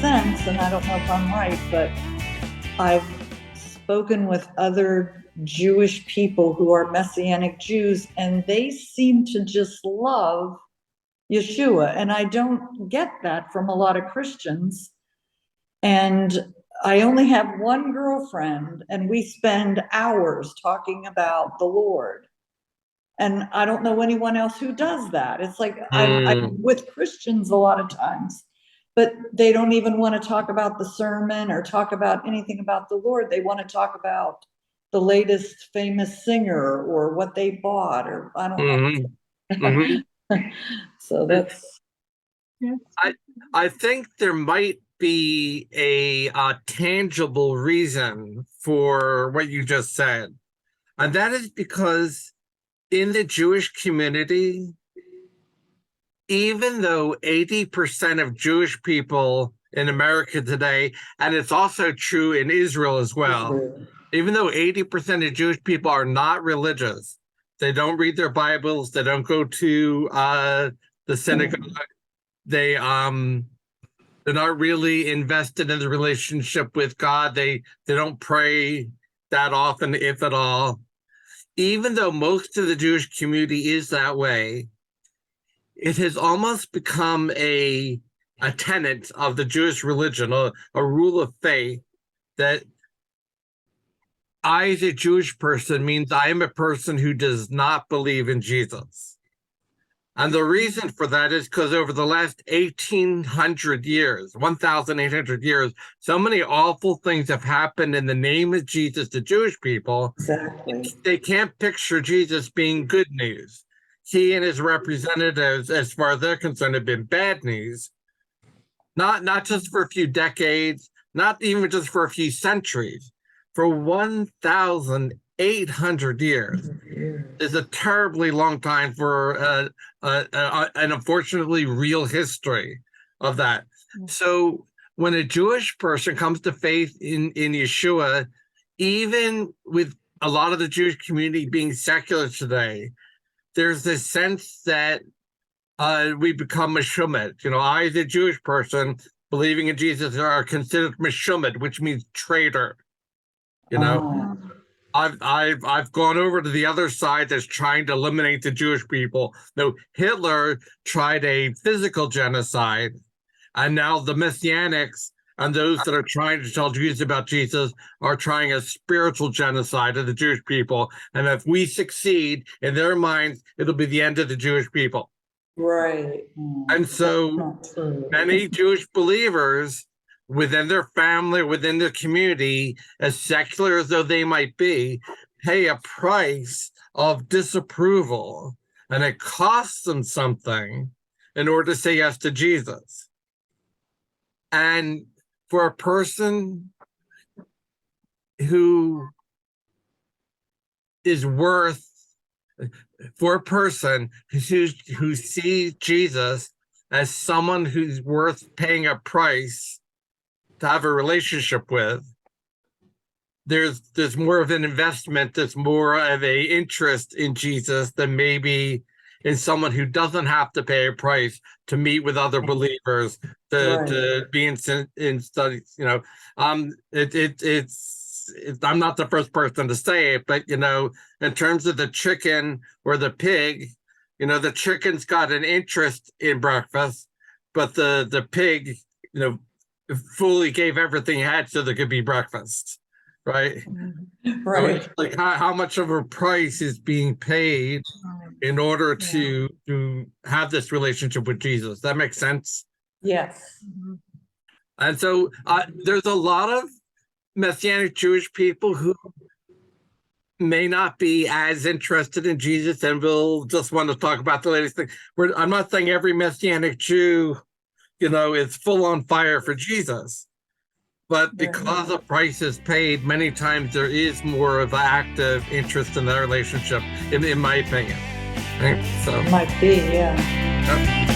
sense, and I don't know if I'm right, but I've spoken with other Jewish people who are Messianic Jews, and they seem to just love Yeshua. And I don't get that from a lot of Christians. And I only have one girlfriend, and we spend hours talking about the Lord. And I don't know anyone else who does that. It's like I'm with Christians a lot of times, but they don't even want to talk about the sermon or talk about anything about the Lord. They want to talk about the latest famous singer or what they bought, or I don't know. So that's, yeah. I think there might be a tangible reason for what you just said. And that is because in the Jewish community, even though 80% of Jewish people in America today, and it's also true in Israel as well, even though 80% of Jewish people are not religious, they don't read their Bibles, they don't go to the synagogue, they're not really invested in the relationship with God, they don't pray that often, if at all. Even though most of the Jewish community is that way, it has almost become a tenet of the Jewish religion, a rule of faith, that I, as a Jewish person, means I am a person who does not believe in Jesus. And the reason for that is because over the last 1,800 years, so many awful things have happened in the name of Jesus to Jewish people. Exactly. They can't picture Jesus being good news. He and his representatives, as far as they're concerned, have been bad news. Not just for a few decades, not even just for a few centuries. For 1,800 years is a terribly long time for an unfortunately real history of that. So when a Jewish person comes to faith in Yeshua, even with a lot of the Jewish community being secular today, there's this sense that we become Meshumet. You know, I, as a Jewish person, believing in Jesus, are considered Meshumet, which means traitor. You know, I've gone over to the other side that's trying to eliminate the Jewish people. No, Hitler tried a physical genocide, and now the Messianics and those that are trying to tell Jews about Jesus are trying a spiritual genocide of the Jewish people. And if we succeed, in their minds, it'll be the end of the Jewish people. Right. And so many Jewish believers within their family, within their community, as secular as though they might be, pay a price of disapproval. And it costs them something in order to say yes to Jesus. And for a person who is worth, for a person who sees Jesus as someone who's worth paying a price to have a relationship with, there's more of an investment, there's more of a interest in Jesus than maybe in someone who doesn't have to pay a price to meet with other believers, to be in studies. You know, it's I'm not the first person to say it, but you know, in terms of the chicken or the pig, you know, the chicken's got an interest in breakfast, but the pig, you know, fully gave everything he had so there could be breakfast. Right. Right. So like how much of a price is being paid in order to have this relationship with Jesus? That makes sense. Yes. And so there's a lot of Messianic Jewish people who may not be as interested in Jesus and will just want to talk about the latest thing. I'm not saying every Messianic Jew, you know, is full on fire for Jesus. But because a price is paid, many times there is more of an active interest in that relationship, in my opinion. Right? So might be, yeah. Yep.